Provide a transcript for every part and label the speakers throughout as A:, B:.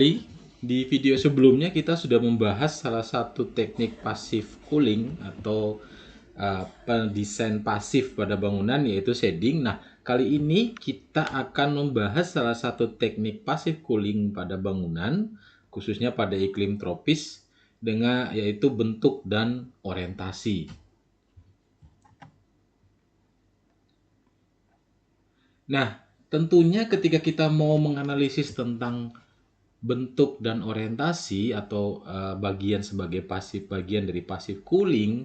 A: Di video sebelumnya kita sudah membahas salah satu teknik pasif cooling atau pendesain pasif pada bangunan yaitu shading. Nah, kali ini kita akan membahas salah satu teknik pasif cooling pada bangunan khususnya pada iklim tropis dengan yaitu bentuk dan orientasi. Nah, tentunya ketika kita mau menganalisis tentang bentuk dan orientasi atau bagian sebagai pasif bagian dari pasif cooling,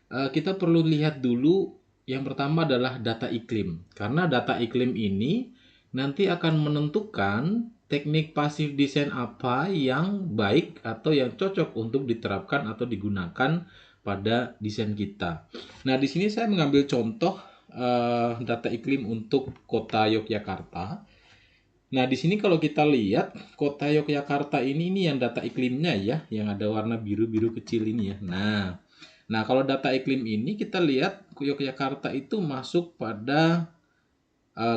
A: kita perlu lihat dulu yang pertama adalah data iklim. Karena data iklim ini nanti akan menentukan teknik pasif desain apa yang baik atau yang cocok untuk diterapkan atau digunakan pada desain kita. Nah, di sini saya mengambil contoh data iklim untuk kota Yogyakarta. Nah, di sini kalau kita lihat kota Yogyakarta ini yang data iklimnya ya, yang ada warna biru-biru kecil ini ya. Nah, kalau data iklim ini kita lihat Yogyakarta itu masuk pada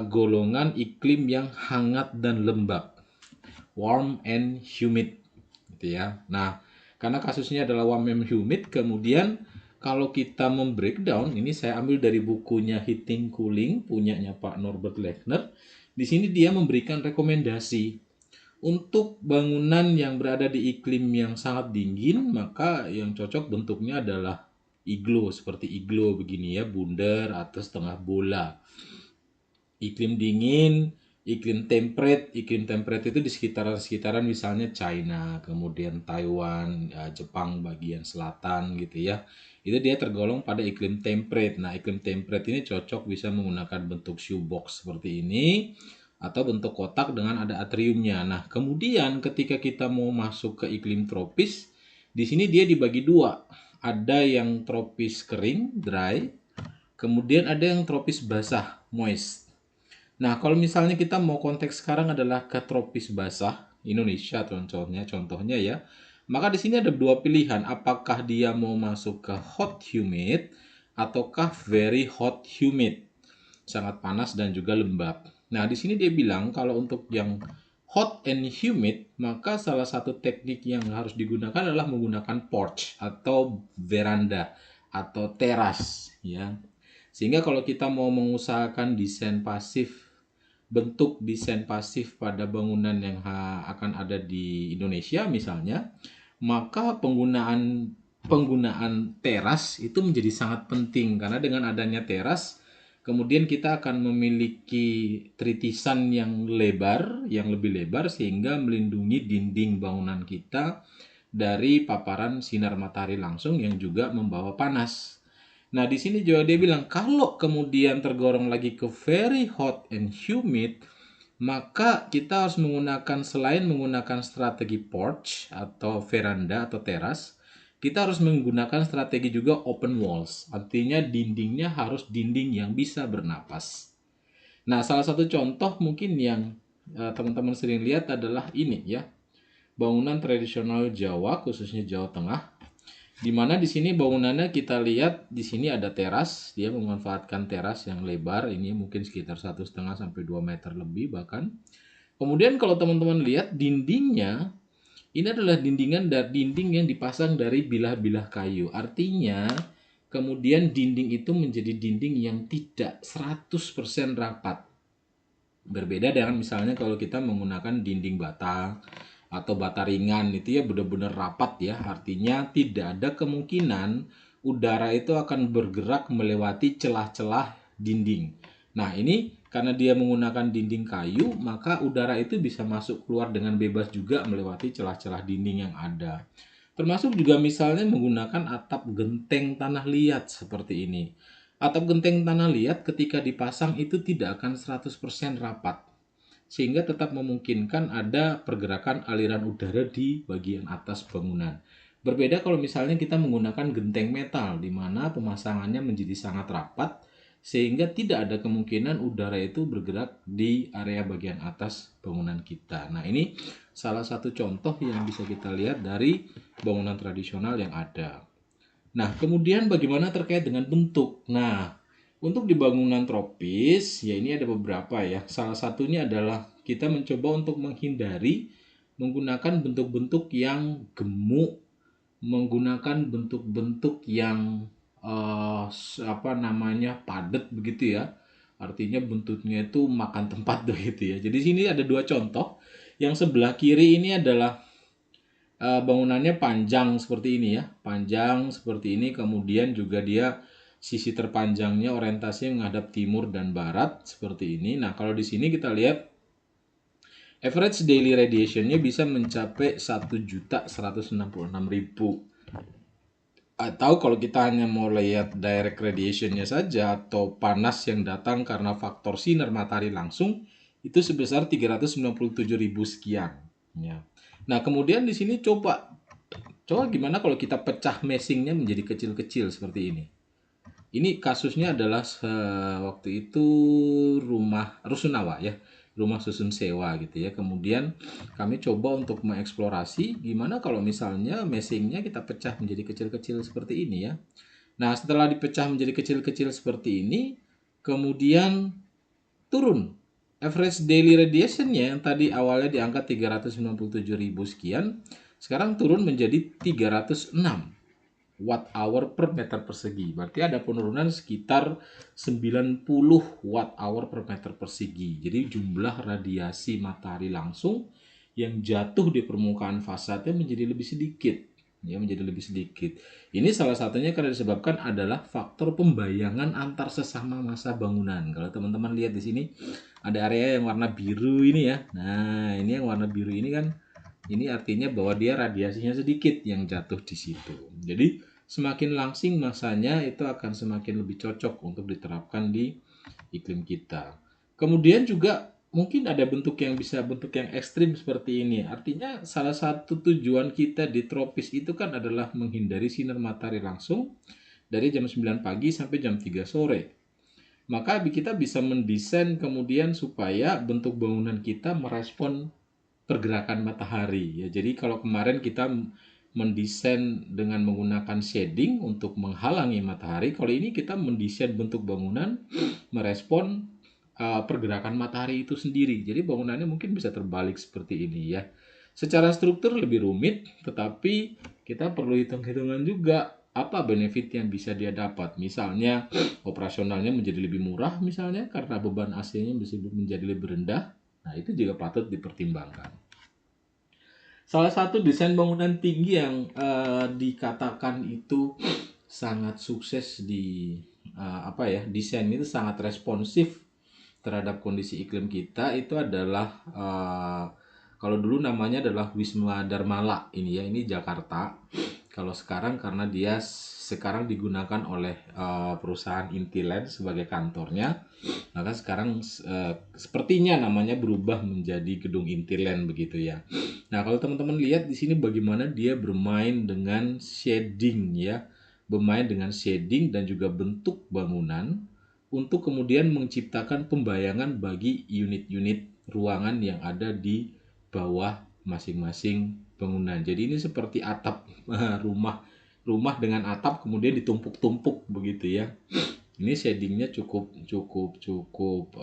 A: golongan iklim yang hangat dan lembab, warm and humid, gitu ya. Nah, karena kasusnya adalah warm and humid, kemudian kalau kita membreakdown, ini saya ambil dari bukunya Heating Cooling punyanya Pak Norbert Lechner. Di sini dia memberikan rekomendasi untuk bangunan yang berada di iklim yang sangat dingin, maka yang cocok bentuknya adalah iglo, seperti iglo begini ya, bundar atau setengah bola. Iklim dingin, iklim temperate itu di sekitaran-sekitaran misalnya China, kemudian Taiwan, ya, Jepang bagian selatan gitu ya. Itu dia tergolong pada iklim temperate. Nah, iklim temperate ini cocok bisa menggunakan bentuk shoebox seperti ini atau bentuk kotak dengan ada atriumnya. Nah, kemudian ketika kita mau masuk ke iklim tropis, di sini dia dibagi dua. Ada yang tropis kering, dry, kemudian ada yang tropis basah, moist. Nah, kalau misalnya kita mau konteks sekarang adalah ke tropis basah, Indonesia contohnya ya. Maka di sini ada dua pilihan, apakah dia mau masuk ke hot humid ataukah very hot humid. Sangat panas dan juga lembab. Nah, di sini dia bilang kalau untuk yang hot and humid, maka salah satu teknik yang harus digunakan adalah menggunakan porch atau veranda atau teras ya. Sehingga kalau kita mau mengusahakan desain pasif, bentuk desain pasif pada bangunan yang akan ada di Indonesia misalnya, maka penggunaan teras itu menjadi sangat penting karena dengan adanya teras kemudian kita akan memiliki tritisan yang lebar, yang lebih lebar sehingga melindungi dinding bangunan kita dari paparan sinar matahari langsung yang juga membawa panas. Nah, di sini juga dia bilang kalau kemudian tergolong lagi ke very hot and humid, maka kita harus menggunakan selain menggunakan strategi porch atau veranda atau teras, kita harus menggunakan strategi juga open walls. Artinya dindingnya harus dinding yang bisa bernapas. Nah, salah satu contoh mungkin yang teman-teman sering lihat adalah ini ya. Bangunan tradisional Jawa khususnya Jawa Tengah di mana di sini bangunannya kita lihat di sini ada teras, dia memanfaatkan teras yang lebar, ini mungkin sekitar 1,5 sampai 2 meter lebih bahkan. Kemudian kalau teman-teman lihat dindingnya, ini adalah dinding yang dipasang dari bilah-bilah kayu. Artinya kemudian dinding itu menjadi dinding yang tidak 100% rapat. Berbeda dengan misalnya kalau kita menggunakan dinding bata atau bata ringan itu ya benar-benar rapat ya. Artinya tidak ada kemungkinan udara itu akan bergerak melewati celah-celah dinding. Nah, ini karena dia menggunakan dinding kayu, maka udara itu bisa masuk keluar dengan bebas juga melewati celah-celah dinding yang ada. Termasuk juga misalnya menggunakan atap genteng tanah liat seperti ini. Atap genteng tanah liat ketika dipasang itu tidak akan 100% rapat, sehingga tetap memungkinkan ada pergerakan aliran udara di bagian atas bangunan. Berbeda kalau misalnya kita menggunakan genteng metal, di mana pemasangannya menjadi sangat rapat, sehingga tidak ada kemungkinan udara itu bergerak di area bagian atas bangunan kita. Nah, ini salah satu contoh yang bisa kita lihat dari bangunan tradisional yang ada. Nah, kemudian bagaimana terkait dengan bentuk? Nah, untuk di bangunan tropis, ya ini ada beberapa ya. Salah satunya adalah kita mencoba untuk menghindari menggunakan bentuk-bentuk yang gemuk, menggunakan bentuk-bentuk yang apa namanya padat begitu ya. Artinya bentuknya itu makan tempat begitu ya. Jadi sini ada dua contoh. Yang sebelah kiri ini adalah bangunannya panjang seperti ini ya, panjang seperti ini, kemudian juga dia sisi terpanjangnya orientasinya menghadap timur dan barat seperti ini. Nah, kalau di sini kita lihat average daily radiationnya bisa mencapai 1.166.000. Atau kalau kita hanya mau lihat direct radiationnya saja atau panas yang datang karena faktor sinar matahari langsung itu sebesar 397.000 sekian. Ya. Nah, kemudian di sini coba gimana kalau kita pecah meshingnya menjadi kecil-kecil seperti ini. Ini kasusnya adalah waktu itu rumah rusunawa ya, rumah susun sewa gitu ya. Kemudian kami coba untuk mengeksplorasi gimana kalau misalnya meshingnya kita pecah menjadi kecil-kecil seperti ini ya. Nah, setelah dipecah menjadi kecil-kecil seperti ini, kemudian turun average daily radiationnya yang tadi awalnya di angka 397.000 sekian, sekarang turun menjadi 306 watt hour per meter persegi. Berarti ada penurunan sekitar 90 watt hour per meter persegi. Jadi jumlah radiasi matahari langsung yang jatuh di permukaan fasadnya menjadi lebih sedikit. Ya, menjadi lebih sedikit. Ini salah satunya karena disebabkan adalah faktor pembayangan antar sesama massa bangunan. Kalau teman-teman lihat di sini ada area yang warna biru ini ya. Nah, ini yang warna biru ini kan ini artinya bahwa dia radiasinya sedikit yang jatuh di situ. Jadi semakin langsing masanya itu akan semakin lebih cocok untuk diterapkan di iklim kita. Kemudian juga mungkin ada bentuk yang ekstrim seperti ini. Artinya salah satu tujuan kita di tropis itu kan adalah menghindari sinar matahari langsung dari jam 9 pagi sampai jam 3 sore. Maka kita bisa mendesain kemudian supaya bentuk bangunan kita merespon pergerakan matahari ya. Jadi kalau kemarin kita mendesain dengan menggunakan shading untuk menghalangi matahari, kalau ini kita mendesain bentuk bangunan merespon pergerakan matahari itu sendiri. Jadi bangunannya mungkin bisa terbalik seperti ini ya. Secara struktur lebih rumit, tetapi kita perlu hitung-hitungan juga apa benefit yang bisa dia dapat. Misalnya operasionalnya menjadi lebih murah misalnya karena beban AC-nya bisa menjadi lebih rendah. Nah, itu juga patut dipertimbangkan. Salah satu desain bangunan tinggi yang dikatakan itu sangat sukses di desain itu sangat responsif terhadap kondisi iklim kita itu adalah kalau dulu namanya adalah Wisma Dharmala ini ya, ini Jakarta. Kalau sekarang karena dia sekarang digunakan oleh perusahaan Intiland sebagai kantornya, maka sekarang sepertinya namanya berubah menjadi Gedung Intiland begitu ya. Nah, kalau teman-teman lihat di sini bagaimana dia bermain dengan shading ya, bermain dengan shading dan juga bentuk bangunan untuk kemudian menciptakan pembayangan bagi unit-unit ruangan yang ada di bawah masing-masing bangunan. Jadi ini seperti atap rumah dengan atap kemudian ditumpuk-tumpuk begitu ya. Ini shadingnya cukup cukup cukup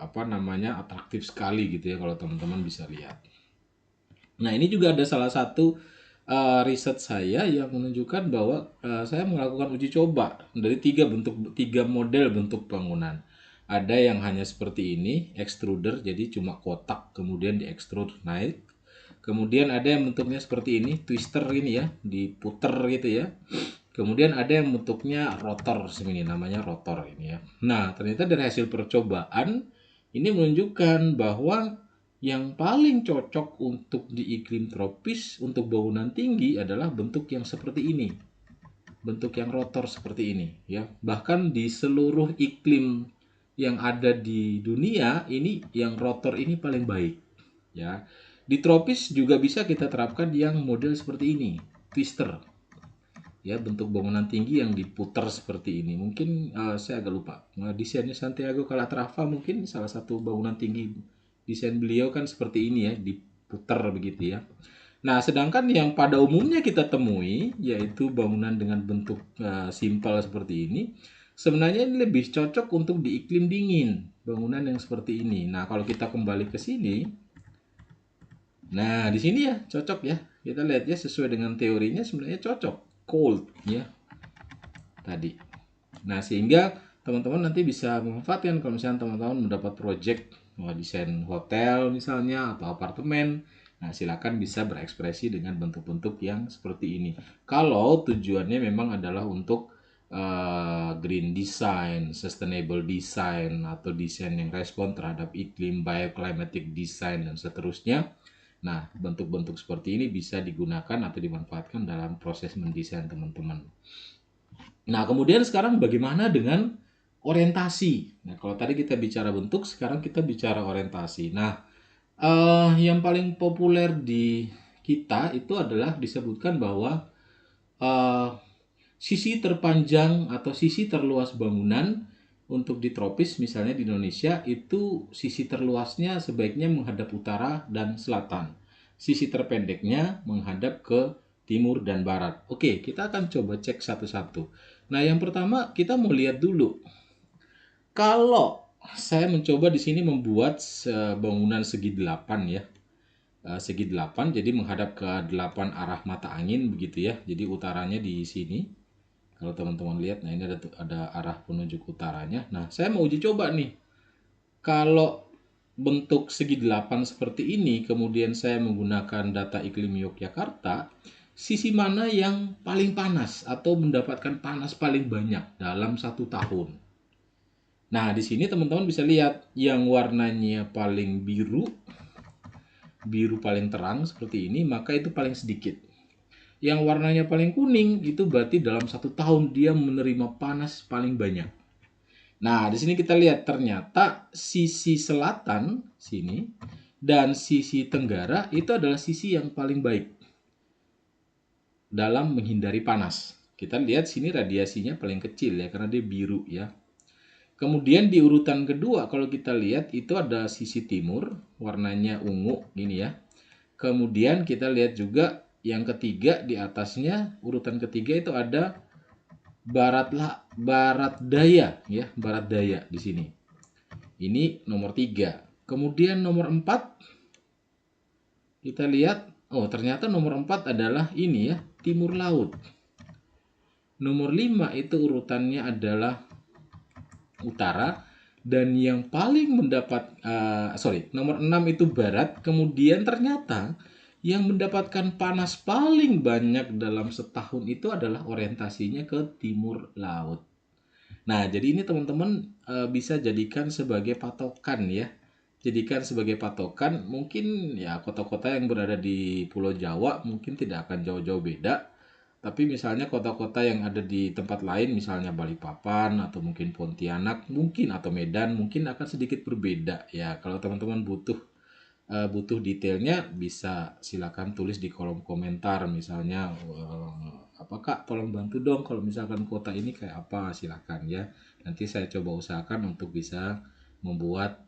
A: atraktif sekali gitu ya kalau teman-teman bisa lihat. Nah, ini juga ada salah satu riset saya yang menunjukkan bahwa saya melakukan uji coba dari tiga model bentuk bangunan. Ada yang hanya seperti ini, extruder, jadi cuma kotak kemudian diekstrud naik. Kemudian ada yang bentuknya seperti ini, twister ini ya, diputer gitu ya. Kemudian ada yang bentuknya rotor, ini namanya rotor ini ya. Nah, ternyata dari hasil percobaan ini menunjukkan bahwa yang paling cocok untuk di iklim tropis untuk bangunan tinggi adalah bentuk yang seperti ini. Bentuk yang rotor seperti ini ya. Bahkan di seluruh iklim yang ada di dunia ini yang rotor ini paling baik ya. Di tropis juga bisa kita terapkan yang model seperti ini, twister. Ya, bentuk bangunan tinggi yang diputar seperti ini. Mungkin saya agak lupa. Desainnya Santiago Calatrava mungkin salah satu bangunan tinggi desain beliau kan seperti ini ya, diputar begitu ya. Nah, sedangkan yang pada umumnya kita temui yaitu bangunan dengan bentuk simpel seperti ini, sebenarnya ini lebih cocok untuk di iklim dingin, bangunan yang seperti ini. Nah, kalau kita kembali ke sini, Nah, di sini ya cocok ya. Kita lihat ya sesuai dengan teorinya sebenarnya cocok. Cold ya tadi. Nah, sehingga teman-teman nanti bisa memanfaatkan kalau misalnya teman-teman mendapat project desain hotel misalnya atau apartemen. Nah, silakan bisa berekspresi dengan bentuk-bentuk yang seperti ini. Kalau tujuannya memang adalah untuk green design, sustainable design, atau desain yang respon terhadap iklim, bioclimatic design, dan seterusnya. Nah, bentuk-bentuk seperti ini bisa digunakan atau dimanfaatkan dalam proses mendesain teman-teman. Nah, kemudian sekarang bagaimana dengan orientasi? Nah, kalau tadi kita bicara bentuk, sekarang kita bicara orientasi. Nah, yang paling populer di kita itu adalah disebutkan bahwa eh, sisi terpanjang atau sisi terluas bangunan untuk di tropis misalnya di Indonesia itu sisi terluasnya sebaiknya menghadap utara dan selatan. Sisi terpendeknya menghadap ke timur dan barat. Oke, kita akan coba cek satu-satu. Nah, yang pertama kita mau lihat dulu. Kalau saya mencoba di sini membuat bangunan segi 8 ya. Segi 8 jadi menghadap ke 8 arah mata angin begitu ya. Jadi utaranya di sini. Kalau teman-teman lihat, nah ini ada arah penunjuk utaranya. Nah, saya mau uji coba nih. Kalau bentuk segi 8 seperti ini, kemudian saya menggunakan data iklim Yogyakarta, sisi mana yang paling panas atau mendapatkan panas paling banyak dalam 1 tahun? Nah, di sini teman-teman bisa lihat yang warnanya paling biru, biru paling terang seperti ini, maka itu paling sedikit. Yang warnanya paling kuning itu berarti dalam 1 tahun dia menerima panas paling banyak. Nah, di sini kita lihat ternyata sisi selatan sini dan sisi tenggara itu adalah sisi yang paling baik dalam menghindari panas. Kita lihat sini radiasinya paling kecil ya karena dia biru ya. Kemudian di urutan kedua kalau kita lihat itu ada sisi timur, warnanya ungu gini ya. Kemudian kita lihat juga yang ketiga di atasnya urutan ketiga itu ada barat daya ya, barat daya di sini. Ini nomor 3. Kemudian nomor 4 kita lihat, oh ternyata nomor 4 adalah ini ya, timur laut. Nomor 5 itu urutannya adalah utara dan yang paling mendapat nomor 6 itu barat, kemudian ternyata yang mendapatkan panas paling banyak dalam setahun itu adalah orientasinya ke timur laut. Nah, jadi ini teman-teman bisa jadikan sebagai patokan ya. Jadikan sebagai patokan mungkin ya kota-kota yang berada di Pulau Jawa mungkin tidak akan jauh-jauh beda. Tapi misalnya kota-kota yang ada di tempat lain misalnya Balikpapan atau mungkin Pontianak mungkin atau Medan mungkin akan sedikit berbeda ya. Kalau teman-teman butuh detailnya bisa silakan tulis di kolom komentar misalnya apa Kak tolong bantu dong kalau misalkan kota ini kayak apa silakan ya nanti saya coba usahakan untuk bisa membuat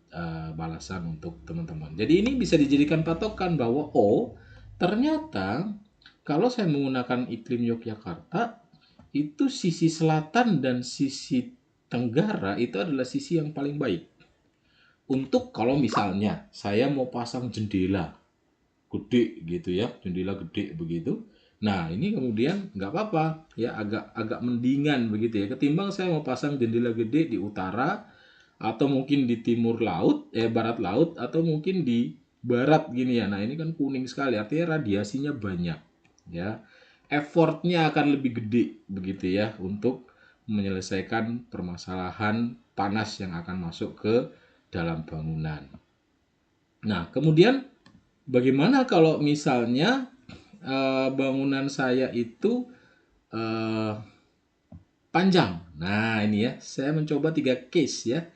A: balasan untuk teman-teman jadi ini bisa dijadikan patokan bahwa oh ternyata kalau saya menggunakan iklim Yogyakarta itu sisi selatan dan sisi tenggara itu adalah sisi yang paling baik untuk kalau misalnya saya mau pasang jendela gede gitu ya, jendela gede begitu. Nah, ini kemudian nggak apa-apa ya agak agak mendingan begitu ya. Ketimbang saya mau pasang jendela gede di utara atau mungkin di timur laut, barat laut atau mungkin di barat gini ya. Nah, ini kan kuning sekali artinya radiasinya banyak ya. Effortnya akan lebih gede begitu ya untuk menyelesaikan permasalahan panas yang akan masuk ke dalam bangunan. Nah, kemudian bagaimana kalau misalnya bangunan saya itu eh, panjang? Nah, ini ya, saya mencoba 3 case ya.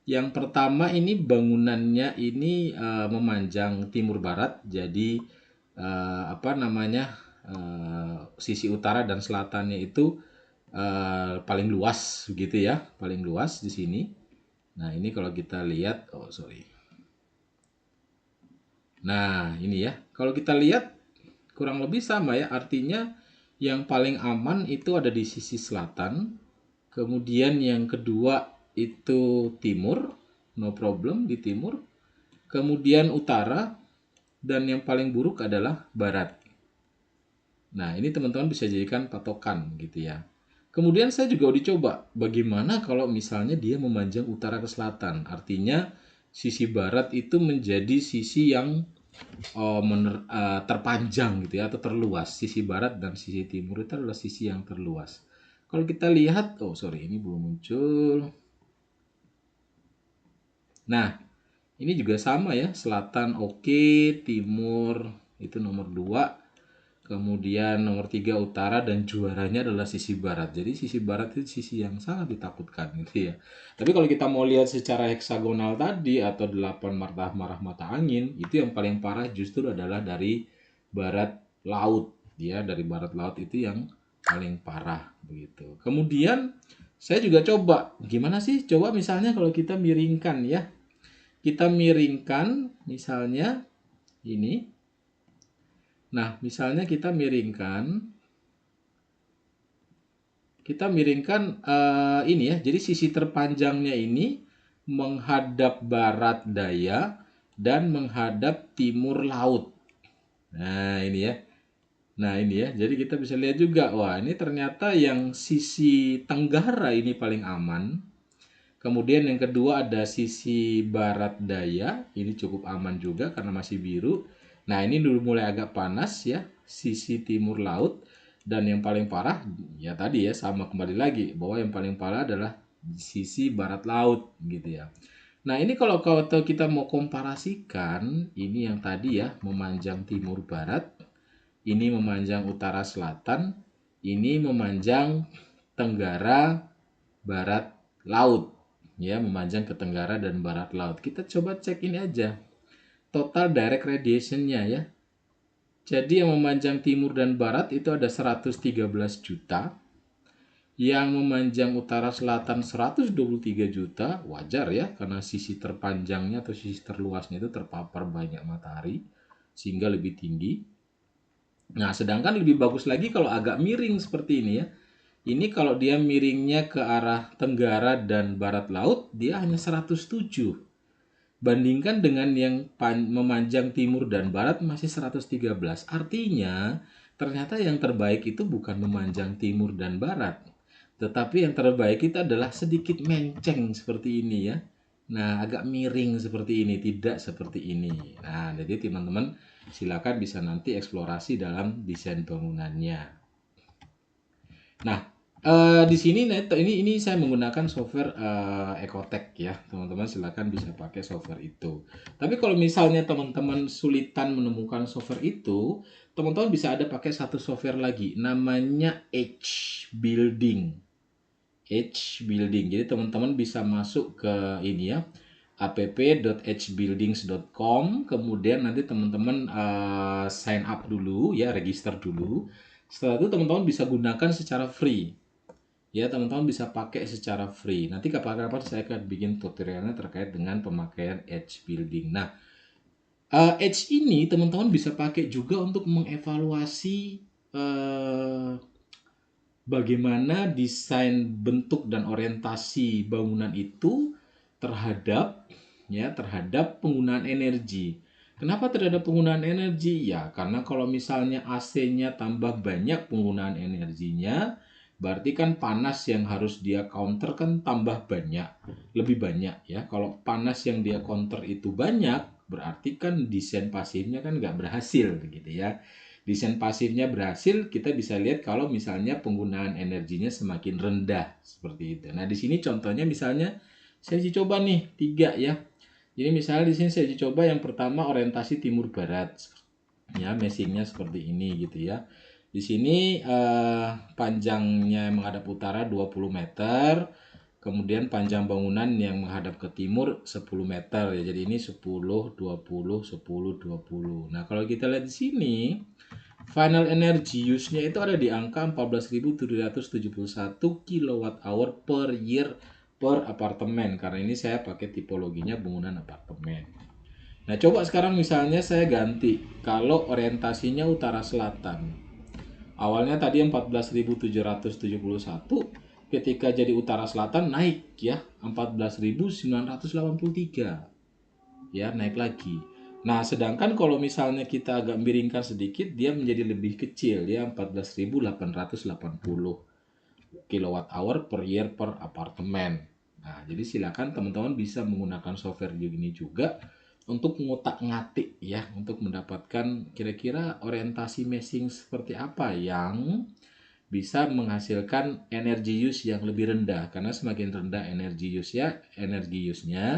A: Yang pertama ini bangunannya ini memanjang timur barat, jadi apa namanya sisi utara dan selatannya itu paling luas gitu ya, paling luas di sini. Nah, ini kalau kita lihat, oh sorry. Nah, ini ya. Kalau kita lihat kurang lebih sama ya. Artinya yang paling aman itu ada di sisi selatan. Kemudian yang kedua itu timur, no problem di timur. Kemudian utara dan yang paling buruk adalah barat. Nah, ini teman-teman bisa jadikan patokan gitu ya. Kemudian saya juga udah coba bagaimana kalau misalnya dia memanjang utara ke selatan. Artinya sisi barat itu menjadi sisi yang terpanjang gitu ya, atau terluas. Sisi barat dan sisi timur itu adalah sisi yang terluas. Kalau kita lihat, oh sorry ini belum muncul. Nah, ini juga sama ya, selatan oke, timur itu nomor 2. Kemudian nomor 3 utara, dan juaranya adalah sisi barat. Jadi sisi barat itu sisi yang sangat ditakutkan gitu ya. Tapi kalau kita mau lihat secara heksagonal tadi atau 8 marah mata angin, itu yang paling parah justru adalah dari barat laut ya, dari barat laut itu yang paling parah begitu. Kemudian saya juga coba gimana sih? Coba misalnya kalau kita miringkan ya. Kita miringkan misalnya ini. Nah, misalnya kita miringkan ini ya. Jadi sisi terpanjangnya ini menghadap barat daya dan menghadap timur laut. Nah, ini ya. Nah, ini ya. Jadi kita bisa lihat juga, wah, ini ternyata yang sisi tenggara ini paling aman. Kemudian yang kedua ada sisi barat daya, ini cukup aman juga karena masih biru. Nah, ini dulu mulai agak panas ya, sisi timur laut. Dan yang paling parah, ya tadi ya sama kembali lagi, bahwa yang paling parah adalah sisi barat laut gitu ya. Nah, ini kalau kita mau komparasikan, ini yang tadi ya, memanjang timur barat, ini memanjang utara selatan, ini memanjang tenggara barat laut. Ya, memanjang ke tenggara dan barat laut. Kita coba cek ini aja. Total direct radiation-nya ya. Jadi yang memanjang timur dan barat itu ada 113 juta. Yang memanjang utara selatan 123 juta. Wajar ya, karena sisi terpanjangnya atau sisi terluasnya itu terpapar banyak matahari. Sehingga lebih tinggi. Nah, sedangkan lebih bagus lagi kalau agak miring seperti ini ya. Ini kalau dia miringnya ke arah tenggara dan barat laut, dia hanya 107. Bandingkan dengan yang memanjang timur dan barat masih 113. Artinya, ternyata yang terbaik itu bukan memanjang timur dan barat. Tetapi yang terbaik itu adalah sedikit menceng seperti ini ya. Nah, agak miring seperti ini, tidak seperti ini. Nah, jadi teman-teman silakan bisa nanti eksplorasi dalam desain bangunannya. Nah, di sini ini saya menggunakan software Ecotech ya. Teman-teman silakan bisa pakai software itu. Tapi kalau misalnya teman-teman sulitan menemukan software itu, teman-teman bisa ada pakai satu software lagi namanya Edge Building. Edge Building. Jadi teman-teman bisa masuk ke ini ya, app.edgebuildings.com, kemudian nanti teman-teman sign up dulu ya, register dulu. Setelah itu teman-teman bisa gunakan secara free. Ya, teman-teman bisa pakai secara free. Nanti kapan-kapan saya akan bikin tutorialnya terkait dengan pemakaian Edge Building. Nah, Edge ini teman-teman bisa pakai juga untuk mengevaluasi bagaimana desain bentuk dan orientasi bangunan itu terhadap penggunaan energi. Kenapa terhadap penggunaan energi? Ya, karena kalau misalnya AC-nya tambah banyak penggunaan energinya, berarti kan panas yang harus dia counter kan tambah banyak, lebih banyak ya. Kalau panas yang dia counter itu banyak, berarti kan desain pasifnya kan nggak berhasil gitu ya. Desain pasifnya berhasil, kita bisa lihat kalau misalnya penggunaan energinya semakin rendah seperti itu. Nah, di sini contohnya misalnya saya coba nih 3 ya. Jadi misalnya di sini saya coba yang pertama orientasi timur barat. Ya, meshingnya seperti ini gitu ya. Di sini panjangnya menghadap utara 20 meter. Kemudian panjang bangunan yang menghadap ke timur 10 meter ya. Jadi ini 10, 20, 10, 20. Nah, kalau kita lihat di sini, final energy use-nya itu ada di angka 14.771 kWh per year per apartemen. Karena ini saya pakai tipologinya bangunan apartemen. Nah, coba sekarang misalnya saya ganti. Kalau orientasinya utara selatan. Awalnya tadi 14.771, ketika jadi utara selatan naik ya, 14.983. Ya, naik lagi. Nah, sedangkan kalau misalnya kita agak miringkan sedikit, dia menjadi lebih kecil, ya 14.880 kilowatt hour per year per apartemen. Nah, jadi silakan teman-teman bisa menggunakan software ini juga untuk ngutak-ngatik ya, untuk mendapatkan kira-kira orientasi meshing seperti apa yang bisa menghasilkan energi use yang lebih rendah. Karena semakin rendah energi use-nya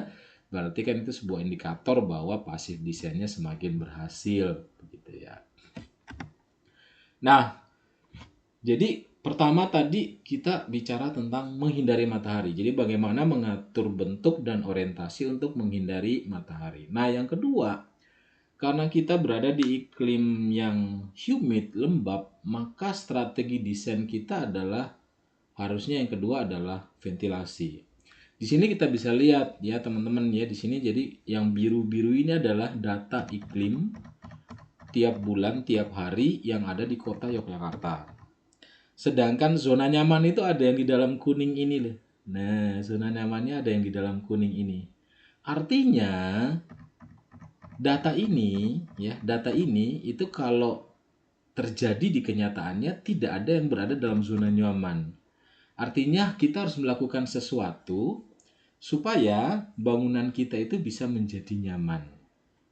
A: berarti kan itu sebuah indikator bahwa pasif desainnya semakin berhasil begitu ya. Nah, jadi pertama tadi kita bicara tentang menghindari matahari. Jadi bagaimana mengatur bentuk dan orientasi untuk menghindari matahari. Nah, yang kedua, karena kita berada di iklim yang humid, lembab, maka strategi desain kita adalah harusnya yang kedua adalah ventilasi. Di sini kita bisa lihat ya teman-teman ya, di sini jadi yang biru-biru ini adalah data iklim tiap bulan, tiap hari yang ada di kota Yogyakarta. Sedangkan zona nyaman itu ada yang di dalam kuning ini loh. Nah, zona nyamannya ada yang di dalam kuning ini. Artinya data ini itu kalau terjadi di kenyataannya tidak ada yang berada dalam zona nyaman. Artinya kita harus melakukan sesuatu supaya bangunan kita itu bisa menjadi nyaman.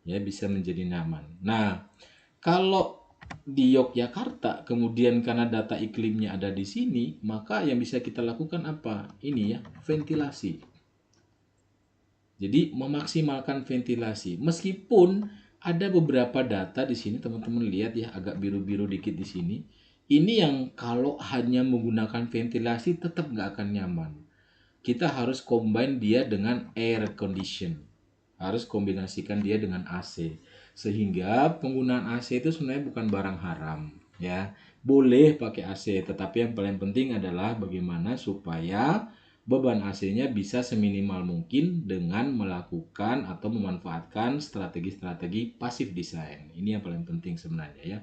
A: Ya, bisa menjadi nyaman. Nah, kalau di Yogyakarta, kemudian karena data iklimnya ada di sini, maka yang bisa kita lakukan apa? Ini ya, ventilasi. Jadi memaksimalkan ventilasi. Meskipun ada beberapa data di sini teman-teman lihat ya, agak biru-biru dikit di sini. Ini yang kalau hanya menggunakan ventilasi tetap nggak akan nyaman. Kita harus combine dia dengan air condition. Harus kombinasikan dia dengan AC. Sehingga penggunaan AC itu sebenarnya bukan barang haram, ya. Boleh pakai AC, tetapi yang paling penting adalah bagaimana supaya beban AC-nya bisa seminimal mungkin dengan melakukan atau memanfaatkan strategi-strategi pasif design. Ini yang paling penting sebenarnya ya.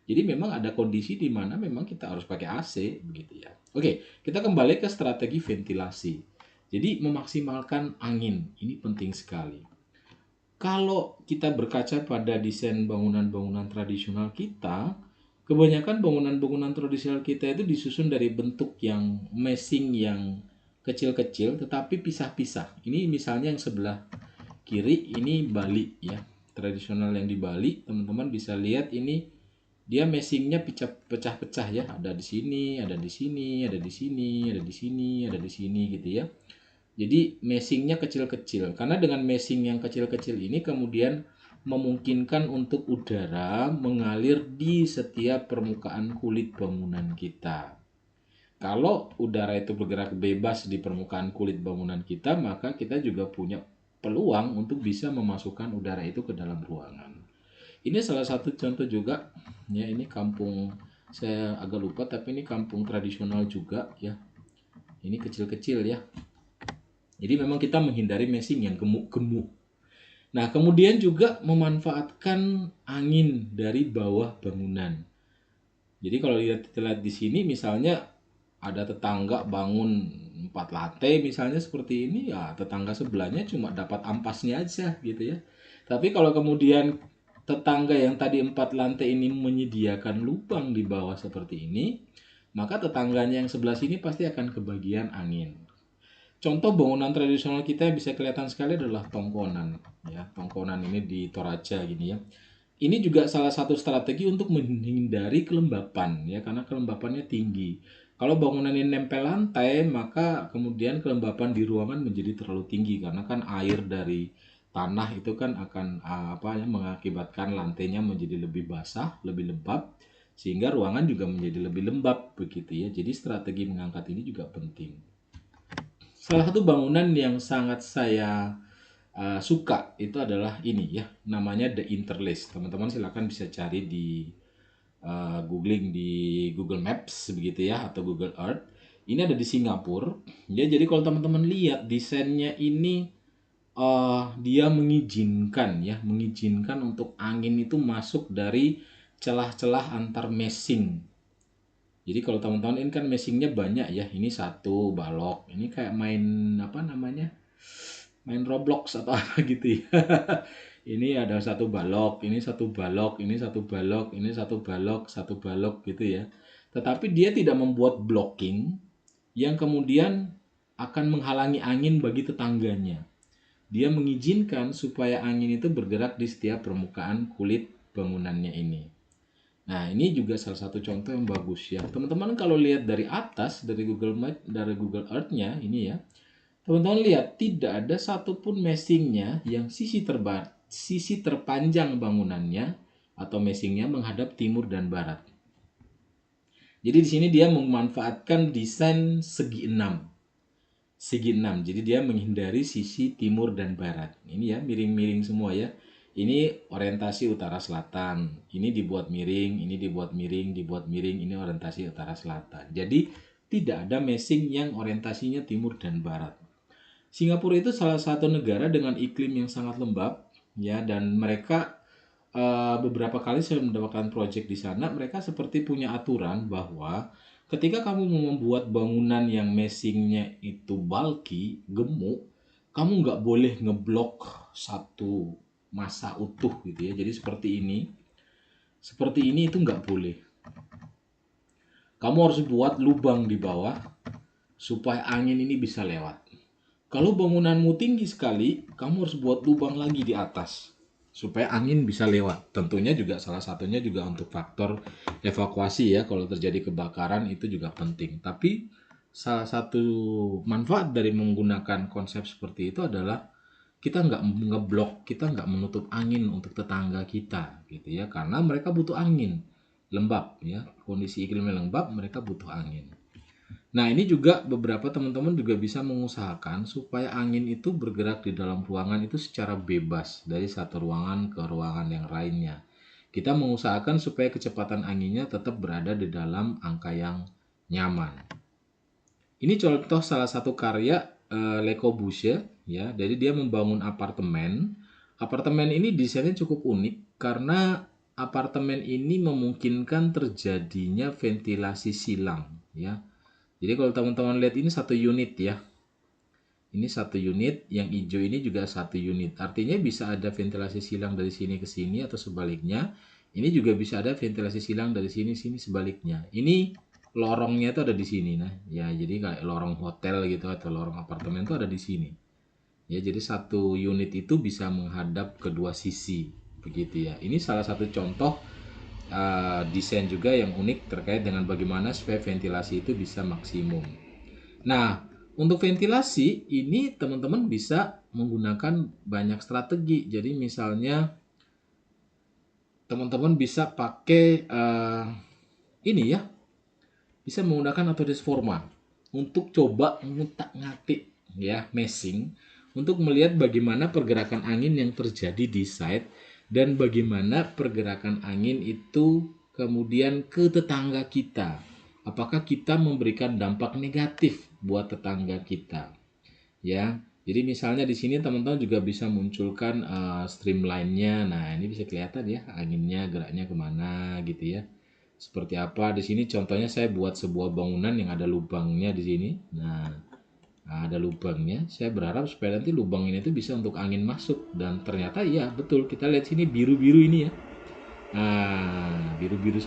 A: Jadi memang ada kondisi di mana memang kita harus pakai AC begitu ya. Oke, kita kembali ke strategi ventilasi. Jadi memaksimalkan angin, ini penting sekali. Kalau kita berkaca pada desain bangunan-bangunan tradisional kita, kebanyakan bangunan-bangunan tradisional kita itu disusun dari bentuk yang meshing yang kecil-kecil tetapi pisah-pisah. Ini misalnya yang sebelah kiri ini Bali ya. Tradisional yang di Bali, teman-teman bisa lihat ini dia meshingnya pecah-pecah ya. Ada di sini, ada di sini, ada di sini, ada di sini, ada di sini gitu ya. Jadi meshingnya kecil-kecil. Karena dengan meshing yang kecil-kecil ini kemudian memungkinkan untuk udara mengalir di setiap permukaan kulit bangunan kita. Kalau udara itu bergerak bebas di permukaan kulit bangunan kita, maka kita juga punya peluang untuk bisa memasukkan udara itu ke dalam ruangan. Ini salah satu contoh juga, ya ini kampung, saya agak lupa tapi ini kampung tradisional juga ya. Ini kecil-kecil ya. Jadi memang kita menghindari meshing yang gemuk-gemuk. Nah, kemudian juga memanfaatkan angin dari bawah bangunan. Jadi kalau lihat di sini misalnya ada tetangga bangun 4 lantai misalnya seperti ini, ya tetangga sebelahnya cuma dapat ampasnya aja gitu ya. Tapi kalau kemudian tetangga yang tadi 4 lantai ini menyediakan lubang di bawah seperti ini, maka tetangganya yang sebelah sini pasti akan kebagian angin. Contoh bangunan tradisional kita yang bisa kelihatan sekali adalah tongkonan. Ya, tongkonan ini di Toraja gini ya. Ini juga salah satu strategi untuk menghindari kelembapan ya, karena kelembapannya tinggi. Kalau bangunan ini nempel lantai, maka kemudian kelembapan di ruangan menjadi terlalu tinggi karena kan air dari tanah itu kan akan mengakibatkan lantainya menjadi lebih basah, lebih lembab sehingga ruangan juga menjadi lebih lembab begitu ya. Jadi strategi mengangkat ini juga penting. Salah satu bangunan yang sangat saya suka itu adalah ini ya, namanya The Interlace. Teman-teman silakan bisa cari di googling di Google Maps begitu ya atau Google Earth. Ini ada di Singapura. Ya, jadi kalau teman-teman lihat desainnya ini dia mengizinkan untuk angin itu masuk dari celah-celah antar meshing. Jadi kalau teman-teman ini kan meshingnya banyak ya. Ini satu balok. Ini kayak main apa namanya? Main Roblox atau apa gitu ya. Ini ada satu balok, ini satu balok, ini satu balok, ini satu balok gitu ya. Tetapi dia tidak membuat blocking yang kemudian akan menghalangi angin bagi tetangganya. Dia mengizinkan supaya angin itu bergerak di setiap permukaan kulit bangunannya ini. Nah, ini juga salah satu contoh yang bagus ya. Teman-teman kalau lihat dari atas, dari Google Map, dari Google Earth-nya ini ya, teman-teman lihat tidak ada satupun meshingnya yang sisi terpanjang bangunannya atau meshingnya menghadap timur dan barat. Jadi di sini dia memanfaatkan desain segi enam. Segi enam. Jadi dia menghindari sisi timur dan barat. Ini ya miring-miring semua ya. Ini orientasi utara selatan. Ini dibuat miring, ini dibuat miring, dibuat miring. Ini orientasi utara selatan. Jadi tidak ada meshing yang orientasinya timur dan barat. Singapura itu salah satu negara dengan iklim yang sangat lembab ya, dan mereka beberapa kali saya mendapatkan proyek di sana, mereka seperti punya aturan bahwa ketika kamu mau membuat bangunan yang meshingnya itu bulky, gemuk, kamu nggak boleh ngeblok satu masa utuh gitu ya. Jadi seperti ini itu nggak boleh. Kamu harus buat lubang di bawah supaya angin ini bisa lewat. Kalau bangunanmu tinggi sekali, kamu harus buat lubang lagi di atas supaya angin bisa lewat. Tentunya juga salah satunya juga untuk faktor evakuasi ya. Kalau terjadi kebakaran itu juga penting. Tapi salah satu manfaat dari menggunakan konsep seperti itu adalah kita nggak ngeblok, kita nggak menutup angin untuk tetangga kita gitu ya. Karena mereka butuh angin, lembab ya. Kondisi iklimnya lembab, mereka butuh angin. Nah, ini juga beberapa teman-teman juga bisa mengusahakan supaya angin itu bergerak di dalam ruangan itu secara bebas dari satu ruangan ke ruangan yang lainnya. Kita mengusahakan supaya kecepatan anginnya tetap berada di dalam angka yang nyaman. Ini contoh salah satu karya Le Corbusier ya. Jadi dia membangun apartemen. Apartemen ini desainnya cukup unik karena apartemen ini memungkinkan terjadinya ventilasi silang ya. Jadi kalau teman-teman lihat ini satu unit ya. Ini satu unit, yang hijau ini juga satu unit. Artinya bisa ada ventilasi silang dari sini ke sini atau sebaliknya. Ini juga bisa ada ventilasi silang dari sini sebaliknya. Ini lorongnya itu ada di sini nah. Ya, jadi kayak lorong hotel gitu atau lorong apartemen itu ada di sini. Ya, jadi satu unit itu bisa menghadap kedua sisi begitu ya. Ini salah satu contoh desain juga yang unik terkait dengan bagaimana supaya ventilasi itu bisa maksimum. Nah, untuk ventilasi ini teman-teman bisa menggunakan banyak strategi. Jadi misalnya teman-teman bisa pakai ini ya, bisa menggunakan autodesk forma untuk coba ngutak-ngatik ya, meshing untuk melihat bagaimana pergerakan angin yang terjadi di site dan bagaimana pergerakan angin itu kemudian ke tetangga kita. Apakah kita memberikan dampak negatif buat tetangga kita? Ya, jadi misalnya di sini teman-teman juga bisa munculkan streamline-nya. Nah, ini bisa kelihatan ya anginnya geraknya kemana gitu ya. Seperti apa di sini contohnya saya buat sebuah bangunan yang ada lubangnya di sini. Nah, ada lubangnya. Saya berharap supaya nanti lubang ini tuh bisa untuk angin masuk, dan ternyata iya betul, kita lihat sini biru-biru ini ya. Nah, biru-biru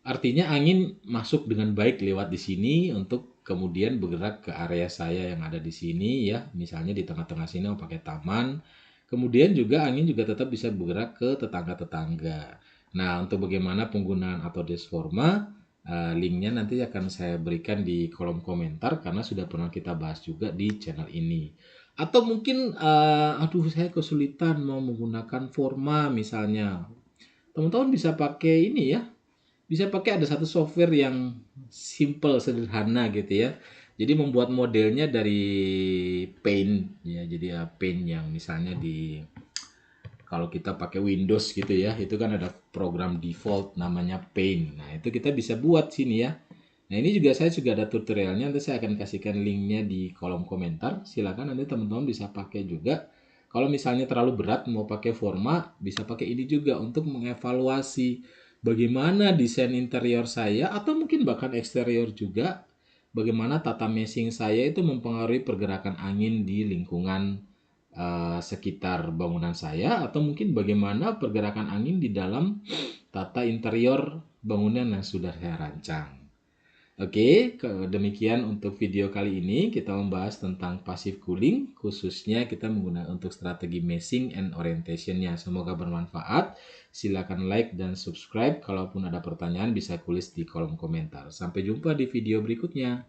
A: artinya angin masuk dengan baik lewat di sini untuk kemudian bergerak ke area saya yang ada di sini ya. Misalnya di tengah-tengah sini mau pakai taman. Kemudian juga angin juga tetap bisa bergerak ke tetangga-tetangga. Nah, untuk bagaimana penggunaan Autodesk Forma, linknya nanti akan saya berikan di kolom komentar karena sudah pernah kita bahas juga di channel ini. Atau mungkin, aduh saya kesulitan mau menggunakan Forma misalnya. Teman-teman bisa pakai ini ya, bisa pakai ada satu software yang simple, sederhana gitu ya. Jadi membuat modelnya dari Paint ya. Jadi ya Paint yang misalnya di kalau kita pakai Windows gitu ya, itu kan ada program default namanya Paint. Nah, itu kita bisa buat sini ya. Nah, ini juga saya juga ada tutorialnya, nanti saya akan kasihkan linknya di kolom komentar. Silakan nanti teman-teman bisa pakai juga. Kalau misalnya terlalu berat mau pakai Forma, bisa pakai ini juga untuk mengevaluasi bagaimana desain interior saya atau mungkin bahkan eksterior juga, bagaimana tata meshing saya itu mempengaruhi pergerakan angin di lingkungan sekitar bangunan saya, atau mungkin bagaimana pergerakan angin di dalam tata interior bangunan yang sudah saya rancang. Oke, demikian untuk video kali ini. Kita membahas tentang passive cooling, khususnya kita menggunakan untuk strategi mesing and orientation-nya. Semoga bermanfaat. Silakan like dan subscribe. Kalaupun ada pertanyaan bisa tulis di kolom komentar. Sampai jumpa di video berikutnya.